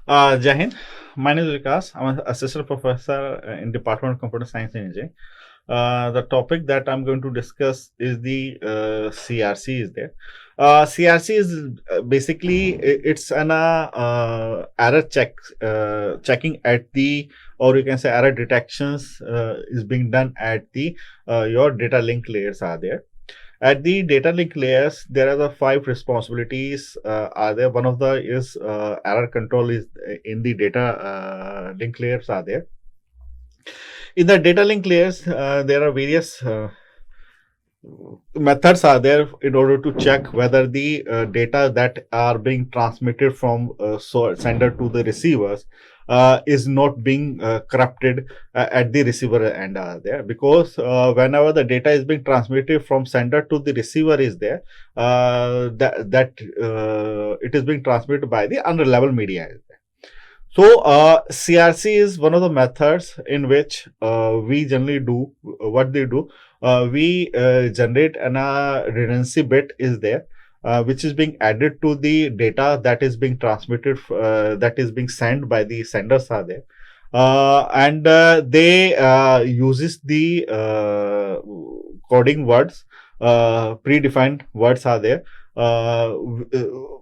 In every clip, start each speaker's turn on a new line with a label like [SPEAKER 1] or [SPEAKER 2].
[SPEAKER 1] Jai Hind. My name is Vikas. I'm an assistant professor in Department of Computer Science and Engineering. The topic that I'm going to discuss is the CRC is there. CRC is basically it's an error checking at the, or you can say error detections is being done at the your data link layers are there. At the data link layers, there are the 5 responsibilities are there. One of the is error control is in the data link layers are there. In the data link layers, there are various methods are there in order to check whether the data that are being transmitted from sender to the receivers is not being corrupted at the receiver end are there, because whenever the data is being transmitted from sender to the receiver is there, that it is being transmitted by the unreliable media is there. So CRC is one of the methods in which we generally do what they do. We generate an redundancy bit is there, which is being added to the data that is being transmitted, that is being sent by the senders are there. And they uses the coding words, predefined words are there.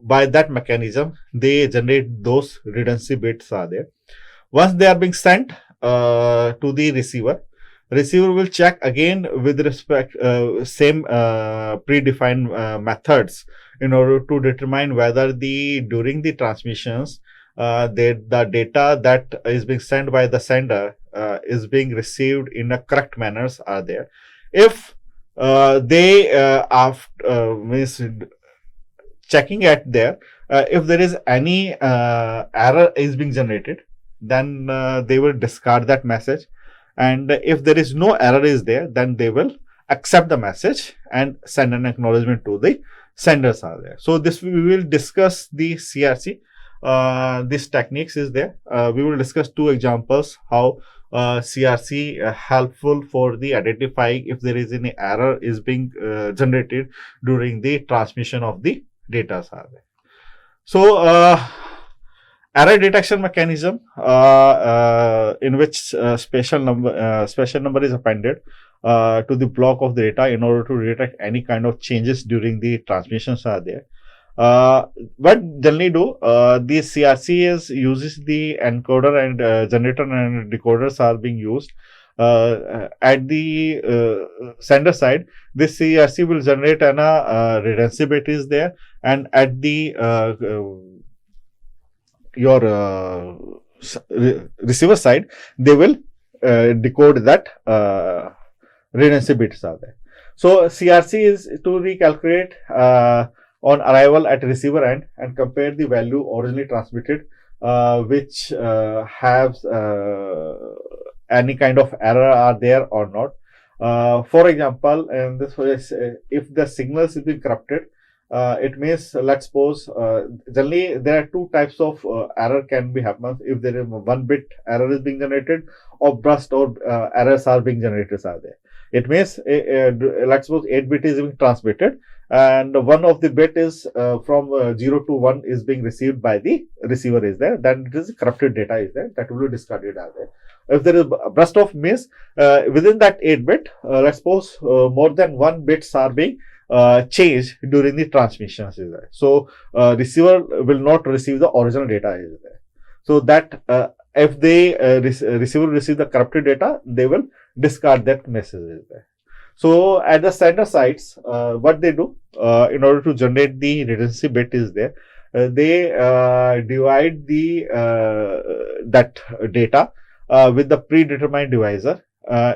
[SPEAKER 1] By that mechanism, they generate those redundancy bits are there. Once they are being sent to the receiver will check again with respect same predefined methods in order to determine whether during the transmissions the data that is being sent by the sender is being received in a correct manners are there. If they after means checking at there, if there is any error is being generated, then they will discard that message, and if there is no error is there, then they will accept the message and send an acknowledgement to the senders are there. So this we will discuss the CRC. This techniques is there. We will discuss 2 examples how CRC helpful for the identifying if there is any error is being generated during the transmission of the data are there. So error detection mechanism in which special number is appended to the block of the data in order to detect any kind of changes during the transmissions are there. What generally do the CRC uses the encoder and generator and decoders are being used. At the sender side, this CRC will generate an redundancy bit is there, and at the your receiver side, they will decode that redundancy bits are there. So CRC is to recalculate on arrival at receiver end and compare the value originally transmitted, which has any kind of error are there or not. For example, in this case, if the signals is being corrupted, it means, let's suppose, generally there are 2 types of error can be happen. If there is 1 bit error is being generated, or burst or errors are being generated are there. It means let's suppose 8 bit is being transmitted, and one of the bit is from 0 to 1 is being received by the receiver is there, then it is corrupted data is there, that will be discarded are there. If there is a burst of means within that 8 bit, let's suppose more than 1 bits are being changed during the transmissions is there. So receiver will not receive the original data is there. So that if they receiver receive the corrupted data, they will discard that message is there. So at the sender sides, what they do in order to generate the redundancy bit is there, they divide the that data with the predetermined divisor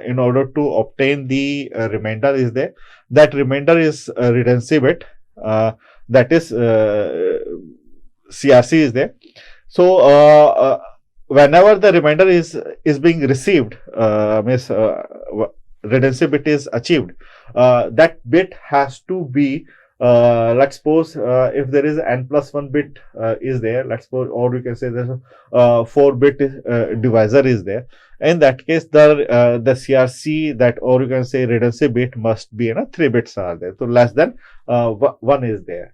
[SPEAKER 1] in order to obtain the remainder is there. That remainder is redundancy bit, that is CRC is there. So whenever the remainder is being received, means redundancy bit is achieved, that bit has to be let's suppose if there is n plus 1 bit is there, let's suppose, or you can say there's a 4 bit divisor is there. In that case, the CRC that, or you can say redundancy bit, must be 3 bits are there. So less than 1 is there.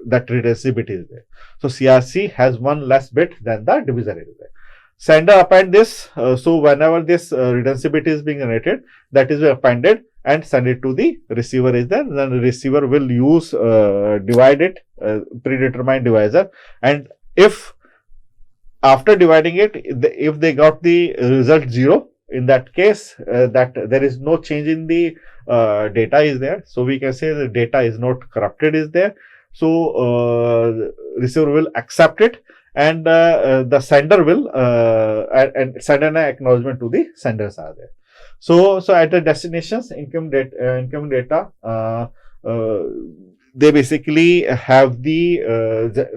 [SPEAKER 1] that redundancy bit is there. So CRC has one less bit than the divisor is there. Sender append this, so whenever this redundancy bit is being generated, that is appended and send it to the receiver is there. Then the receiver will use divide it, predetermined divisor, and if after dividing it, if they got the result 0, in that case, that there is no change in the data is there. So we can say the data is not corrupted is there. So receiver will accept it, and the sender will and send an acknowledgement to the senders are there. So at the destinations incoming data, they basically have the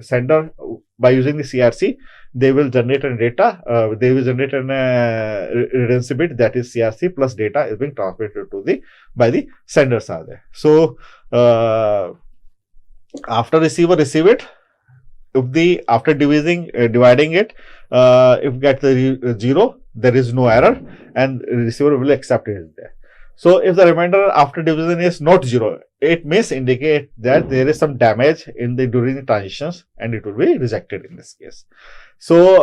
[SPEAKER 1] sender by using the CRC. They will generate a data. They will generate an redundancy bit, that is CRC plus data is being transmitted to the by the senders are there. So after receiver receive it, if after dividing it, if get the 0, there is no error, and receiver will accept it there. So if the remainder after division is not 0, it may indicate that there is some damage in the during the transitions, and it will be rejected in this case. So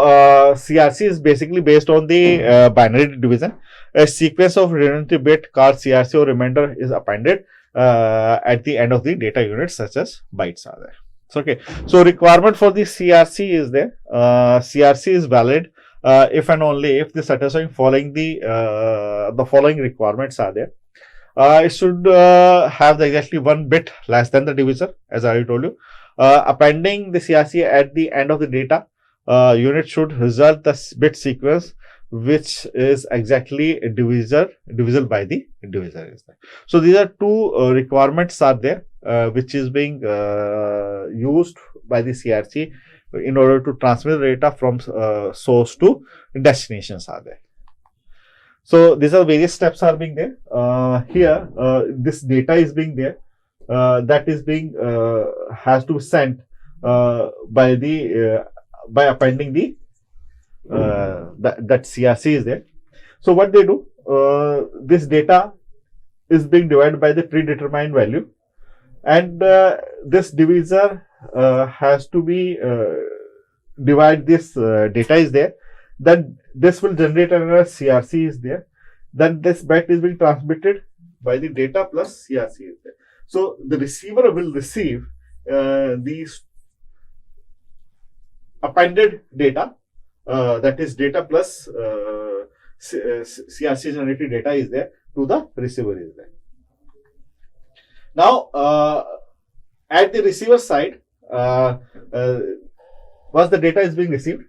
[SPEAKER 1] CRC is basically based on the binary division. A sequence of redundant bit called CRC or remainder is appended at the end of the data units, such as bytes are there. So, okay. So requirement for the CRC is there. CRC is valid if and only if the satisfying following the following requirements are there. It should have the exactly 1 bit less than the divisor, as I told you. Appending the CRC at the end of the data unit should result the bit sequence which is exactly divisible by the divisor is there. So these are two requirements are there which is being used by the CRC in order to transmit the data from source to destinations are there. So these are various steps are being there. Here this data is being there, that is being has to be sent by the by appending the that CRC is there. So what they do, this data is being divided by the predetermined value, and this divisor has to be divide this data is there. Then this will generate another CRC is there. Then this byte is being transmitted by the data plus CRC is there. So the receiver will receive these appended data, that is data plus CRC generated data is there to the receiver is there. Now at the receiver side, once the data is being received,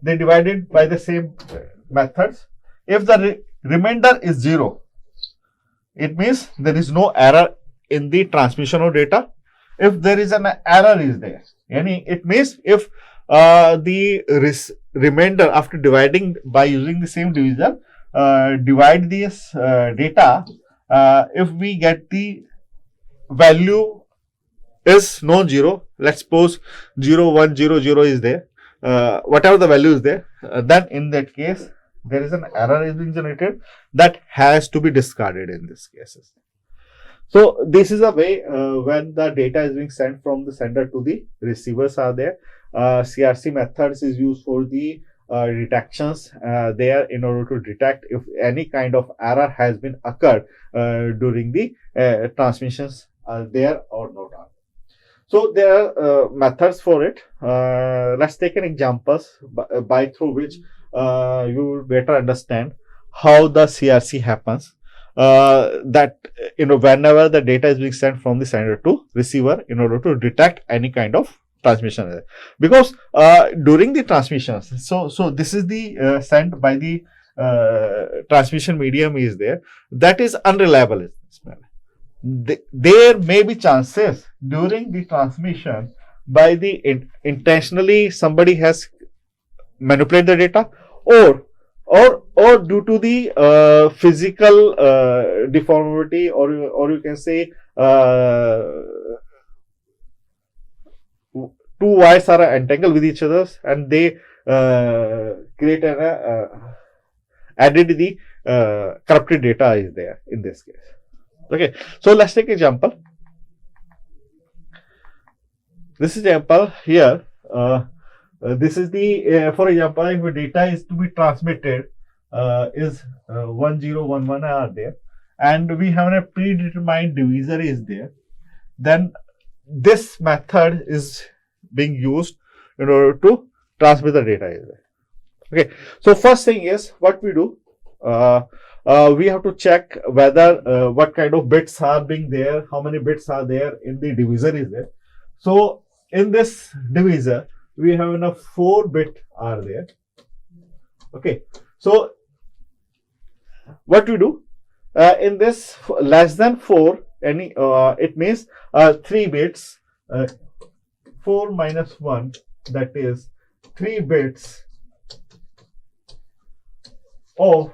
[SPEAKER 1] they divide it by the same methods. If the remainder is 0, it means there is no error in the transmission of data. If there is an error is there, it means if the remainder after dividing by using the same divisor, divide this data, if we get the value is non-zero, let's suppose 0, 1, 0, 0 is there, whatever the value is there, then in that case there is an error is being generated that has to be discarded in this cases. So this is a way when the data is being sent from the sender to the receivers are there. CRC methods is used for the detections there in order to detect if any kind of error has been occurred during the transmissions there or not. So there are methods for it. Let's take an examples by through which you will better understand how the CRC happens. That whenever the data is being sent from the sender to receiver in order to detect any kind of transmission, because during the transmissions, so this is the sent by the transmission medium is there, that is unreliable. There may be chances during the transmission by the intentionally somebody has manipulated the data, or due to the physical deformity, or you can say two wires are entangled with each other and they create an added the corrupted data is there in this case. Okay, so let's take example. this example here, this is the, for example, if data is to be transmitted, is 1011 are there, and we have a predetermined divisor is there, then this method is being used in order to transmit the data is there. Okay, so first thing is what we do, we have to check whether what kind of bits are being there, how many bits are there in the divisor is there. So in this divisor, we have enough 4-bit are there. Okay, so what we do in this less than 4, any it means 3 bits, 4 minus 1, that is 3 bits of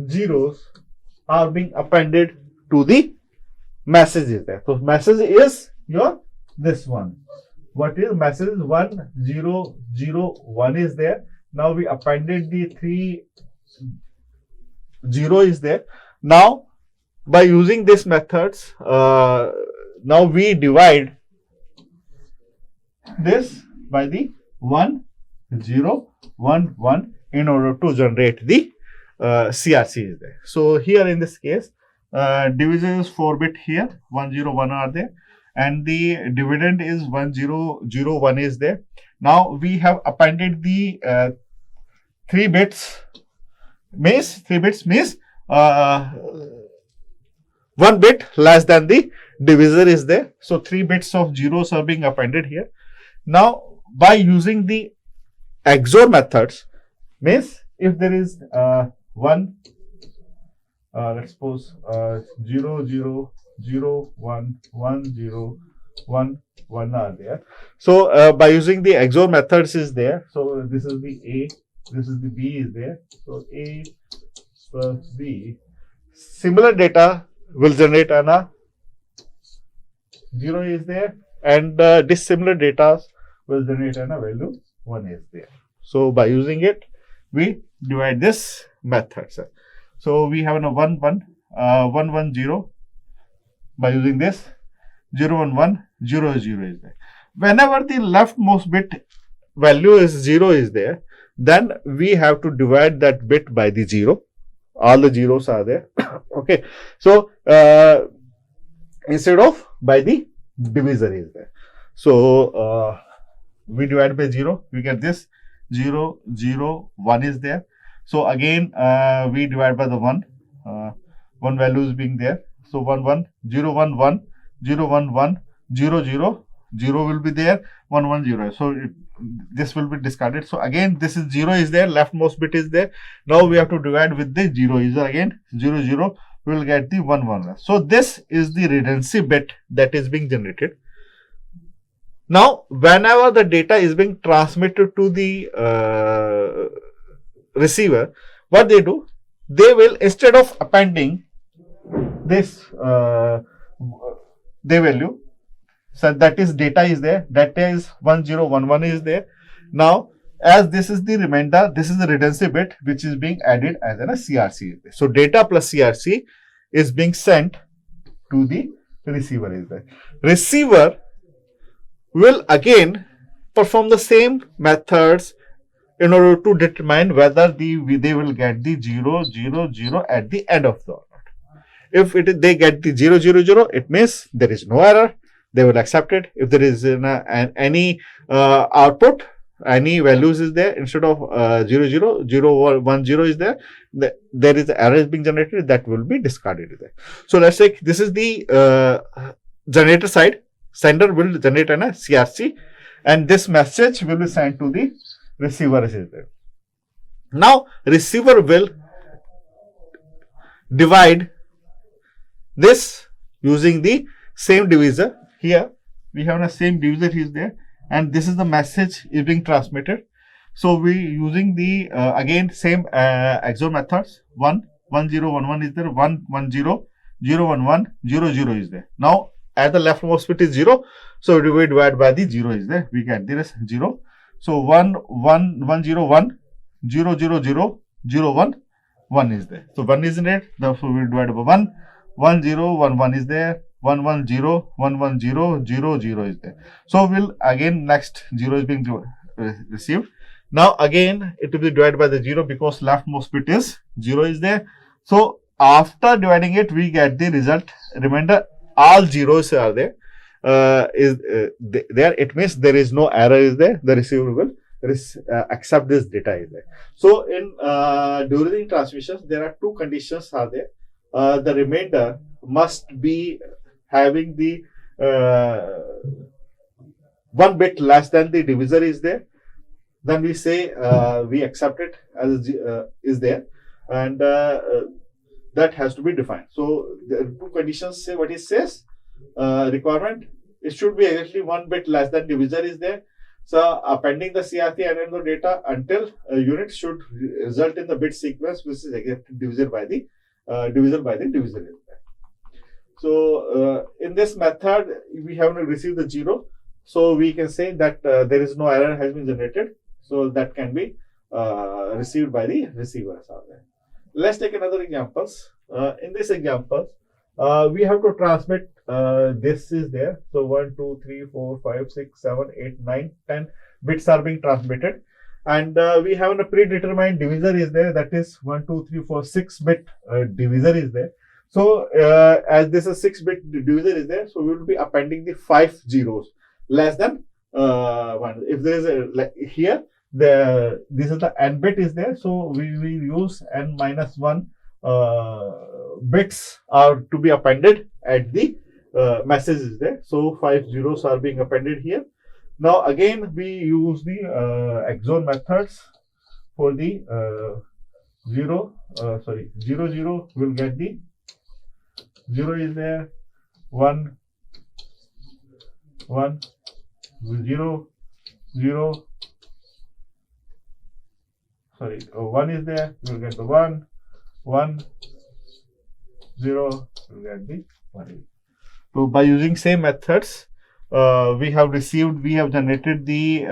[SPEAKER 1] zeros are being appended to the messages there. So message is your this one. What is message? 1001 is there. Now we appended the 3 0 is there. Now by using these methods, now we divide this by the 1011 in order to generate the CRC is there. So here in this case, division is 4-bit here, 101 are there, and the dividend is 1001 is there. Now we have appended the 3 bits means 1 bit less than the divisor is there. So 3 bits of zeros are being appended here. Now by using the XOR methods, means if there is 1, let's suppose 0 0 0 1 1 0 1 1 are there. So by using the XOR methods is there. So this is the A, this is the B is there. So A plus B, similar data will generate an a 0 is there, and dissimilar data will generate an a value 1 is there. So by using it, we divide this method. So we have a 1 1 1 1 0. By using this 0 1 1 0 0 is there. Whenever the leftmost bit value is 0 is there, then we have to divide that bit by the 0. All the zeros are there. Okay, so instead of by the divisor is there. So we divide by 0, we get this 0 0 1 is there. So again we divide by the 1, 1 value is being there. So 1 1 0 1 1 0 1 1 0 0 0 will be there, 1 1 0. So this will be discarded. So again this is 0 is there, leftmost bit is there. Now we have to divide with the 0 is there, again 0 0, we will get the 1 1. So this is the redundancy bit that is being generated. Now whenever the data is being transmitted to the receiver, what they do, they will, instead of appending this the value, so that is data is there, that is 1011 is there. Now as this is the remainder, this is the redundancy bit which is being added as a CRC. So data plus CRC is being sent to the receiver is there. Receiver will again perform the same methods in order to determine whether they will get the 0 0 0 at the end of the order. If they get the 0 0 0, it means there is no error, they will accept it. If there is any output, any values is there, instead of 0 0 0 1 0 is there, there is error is being generated, that will be discarded there. So let's say this is the generator side, sender will generate a CRC, and this message will be sent to the receiver is there. Now receiver will divide this using the same divisor. Here we have a same divisor is there, and this is the message is being transmitted. So we using the again same XOR methods. 1 1 0 1 1 is there, 1 1 0 0 1 1 0 0 is there. Now at the leftmost bit is 0, so we divide by the 0 is there, we get this 0. So 1 1 1 0 1 0 0 0 0 1 1 is there. So 1 is in it, therefore we divide by 1 1 0 1 1 is there, 110 110 0 0 is there. So we'll again next 0 is being received. Now again it will be divided by the 0 because leftmost bit is 0 is there. So after dividing it, we get the result. Remember, all zeros are there. There, it means there is no error is there. The receiver will accept this data is there. So in during transmissions, there are two conditions are there. The remainder must be having the one bit less than the divisor is there. Then we say we accept it as is there, and that has to be defined. So the two conditions say what it says. Requirement, it should be exactly one bit less than divisor is there. So appending the CRC and the data until a unit should result in the bit sequence which is exactly divisor by the divisor is there. So in this method we have received the 0. So we can say that there is no error has been generated. So that can be received by the receivers. Let's take another example. In this example, we have to transmit this is there. So 1, 2, 3, 4, 5, 6, 7, 8, 9, 10 bits are being transmitted. And we have a predetermined divisor is there. That is 1, 2, 3, 4, 6 bit divisor is there. So as this is 6-bit divisor is there, so we will be appending the 5 zeros less than 1. If there is a here, this is the n bit is there, so we will use n minus 1 bits are to be appended at the message is there. So 5 zeros are being appended here. Now again we use the XOR methods for the 0 0 will get the 0 is there, 1 1 0 0 1 is there, we will get the 1 1 0, we will get the 1. So by using same methods, we have generated the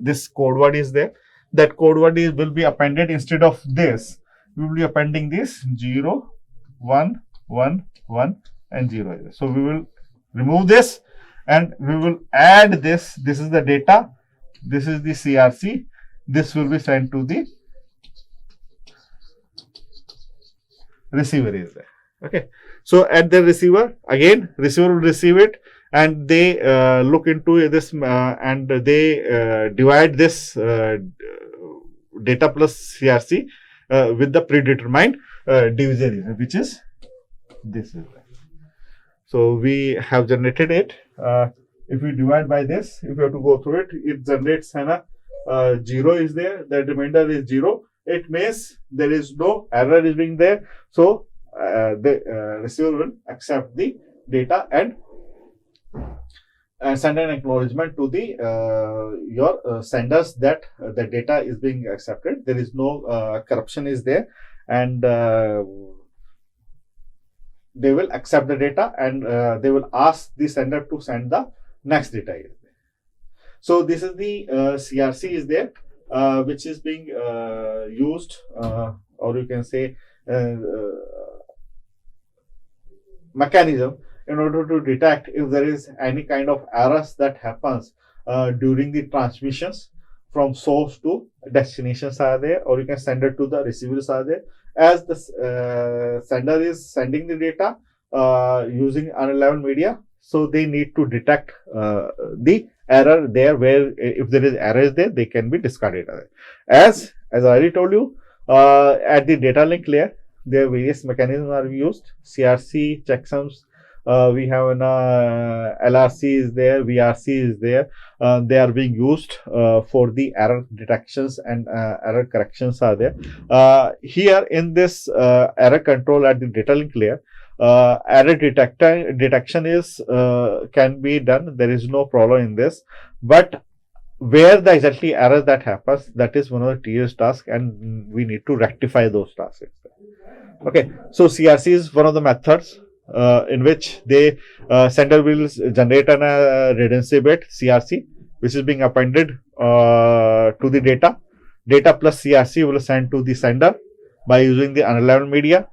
[SPEAKER 1] this code word is there. That code word will be appended instead of this. We will be appending this 0 1 1 1 and 0. So we will remove this and we will add this. This is the data. This is the CRC. This will be sent to the receiver is there. Okay. So at the receiver, again, receiver will receive it and they look into this and they divide this data plus CRC with the predetermined divisor, which is this. So we have generated it. If we divide by this, if we have to go through it, it generates an 0 is there. The remainder is 0. It means there is no error is being there. So the receiver will accept the data and send an acknowledgement to the your senders that the data is being accepted. There is no corruption is there, and they will accept the data and they will ask the sender to send the next data is there. So this is the CRC is there, which is being used, or you can say mechanism in order to detect if there is any kind of errors that happens during the transmissions from source to destinations are there, or you can send it to the receivers are there. As the sender is sending the data using unreliable media, so they need to detect the error there, where if there is errors there, they can be discarded. As I already told you, at the data link layer, there are various mechanisms are used. CRC, checksums, we have an LRC is there, VRC is there. They are being used for the error detections and error corrections are there. Here in this error control at the data link layer, error detection is can be done. There is no problem in this, but where the exactly error that happens, that is one of the tedious tasks, and we need to rectify those tasks. Okay, so CRC is one of the methods in which the sender will generate an redundancy bit CRC, which is being appended to the data. Data plus CRC will send to the sender by using the unreliable media.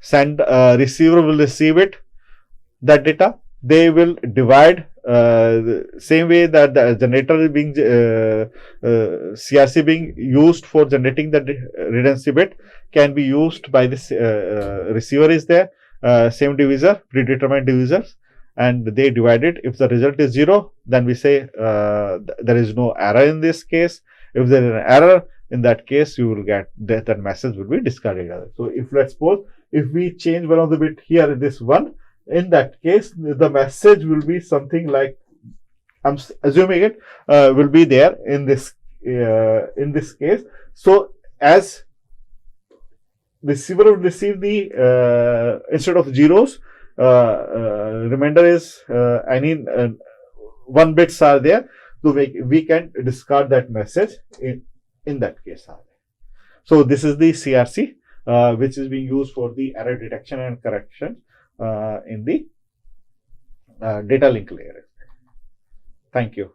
[SPEAKER 1] receiver will receive it, that data. They will divide the same way that the generator is being CRC being used for generating the redundancy bit can be used by this receiver is there, same divisor, predetermined divisors, and they divide it. If the result is 0, then we say there is no error in this case. If there is an error, in that case you will get that message will be discarded. So if let's suppose if we change one of the bit here, this one, in that case the message will be something like, I'm assuming it will be there in this case. So as receiver will receive the instead of zeros, remainder is any one bits are there, so we can discard that message in that case. So this is the CRC which is being used for the error detection and correction in the data link layer. Thank you.